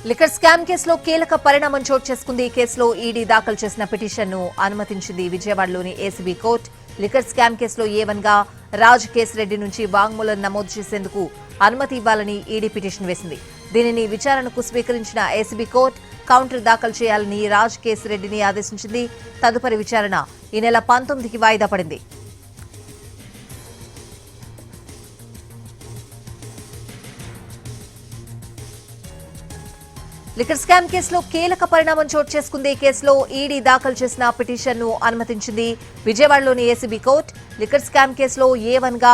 Liquor scam కేసులో కీలక పరిణామం చోటు చేసుకుంది. ఈ కేసులో ఈడీ దాఖలు చేసిన పిటిషన్ను అనుమతించింది విజయవాడలోని ఏసీబీ కోర్టు. లిక్కర్ స్కామ్ కేసులో A1 గా రాజ్ కేశిరెడ్డి నుంచి వాంగ్మూలం నమోదు చేసేందుకు అనుమతి ఇవ్వాలని ఈడీ పిటిషన్ వేసింది. దీనిని విచారణకు స్వీకరించిన ఏసీబీ కోర్టు కౌంటర్ దాఖలు చేయాలని రాజ్ కేశిరెడ్డిని ఆదేశించింది. తదుపరి విచారణ ఈ నెల 19కి వాయిదా పడింది. లిక్కర్ స్కామ్ కేసులో కీలక పరిణామం చోటు చేసుకుంది. ఈ కేసులో ఈడీ దాఖలు చేసిన పిటిషన్ను అనుమతించింది విజయవాడలోని ఏసీబీ కోర్టు. లిక్కర్ స్కామ్ కేసులో A1 గా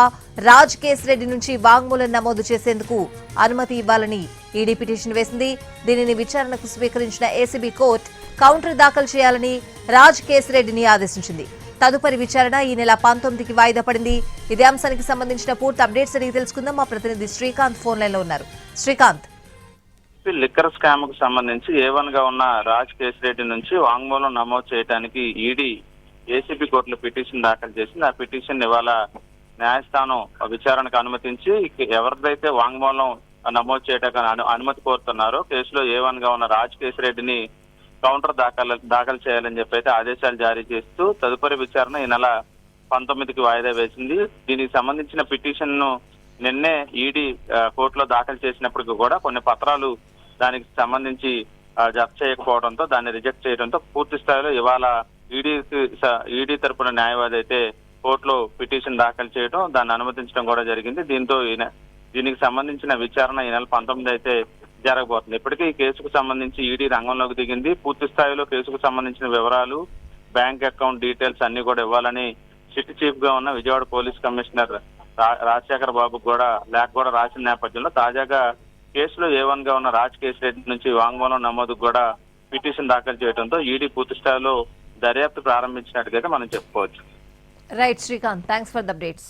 రాజ్ కేశిరెడ్డి నుంచి వాంగ్మూలం నమోదు చేసేందుకు అనుమతి ఇవ్వాలని ఈడీ పిటిషన్ వేసింది. దీనిని విచారణకు స్వీకరించిన ఏసీబీ కోర్టు కౌంటర్ దాఖలు చేయాలని రాజ్ కేశిరెడ్డిని ఆదేశించింది. తదుపరి విచారణ ఈ నెల 19కి వాయిదా పడింది. ఇదే అంశానికి సంబంధించిన పూర్తి అప్డేట్స్ అడిగి తెలుసుకుందాం. మా ప్రతినిధి శ్రీకాంత్ ఫోన్ లైన్ లో ఉన్నారు. శ్రీకాంత్, లిక్కర్ స్కామ్ కు సంబంధించి A1 గా ఉన్న రాజ్ కేశిరెడ్డి నుంచి వాంగ్మూలం నమోదు చేయడానికి ఈడీ ఏసీబీ కోర్టులో పిటిషన్ దాఖలు చేసింది. ఆ పిటిషన్ ఇవాళ న్యాయస్థానం విచారణకు అనుమతించి ఎవరిదైతే వాంగ్మూలం నమోదు చేయడానికి అనుమతి కోరుతున్నారో కేసులో A1 గా ఉన్న రాజ్ కేశిరెడ్డిని కౌంటర్ దాఖలు చేయాలని చెప్పి అయితే ఆదేశాలు జారీ చేస్తూ తదుపరి విచారణ ఈ నెల 19కి వాయిదా వేసింది. దీనికి సంబంధించిన పిటిషన్ ను నిన్నే ఈడీ కోర్టులో దాఖలు చేసినప్పటికీ కూడా కొన్ని పత్రాలు దానికి సంబంధించి జప్తు చేయకపోవడంతో దాన్ని రిజెక్ట్ చేయడంతో పూర్తి స్థాయిలో ఇవాళ ఈడీ తరపున న్యాయవాది అయితే కోర్టులో పిటిషన్ దాఖలు చేయడం, దాన్ని అనుమతించడం కూడా జరిగింది. దీంతో దీనికి సంబంధించిన విచారణ ఈ నెల 19 అయితే జరగబోతుంది. ఇప్పటికే ఈ కేసుకు సంబంధించి ఈడీ రంగంలోకి దిగింది. పూర్తి స్థాయిలో కేసుకు సంబంధించిన వివరాలు, బ్యాంక్ అకౌంట్ డీటెయిల్స్ అన్ని కూడా ఇవ్వాలని సిటీ చీఫ్ గా ఉన్న విజయవాడ పోలీస్ కమిషనర్ రాజశేఖర్ బాబు కూడా లేఖ కూడా రాసిన నేపథ్యంలో తాజాగా కేసులో A1 గా ఉన్న రాజ్ కేశిరెడ్డి నుంచి వాంగ్మూలం నమోదుకు కూడా పిటిషన్ దాఖలు చేయడంతో ఈడీ పూర్తి స్థాయిలో దర్యాప్తు ప్రారంభించినట్టుగా మనం చెప్పుకోవచ్చు. Right Srikanth, thanks for the updates.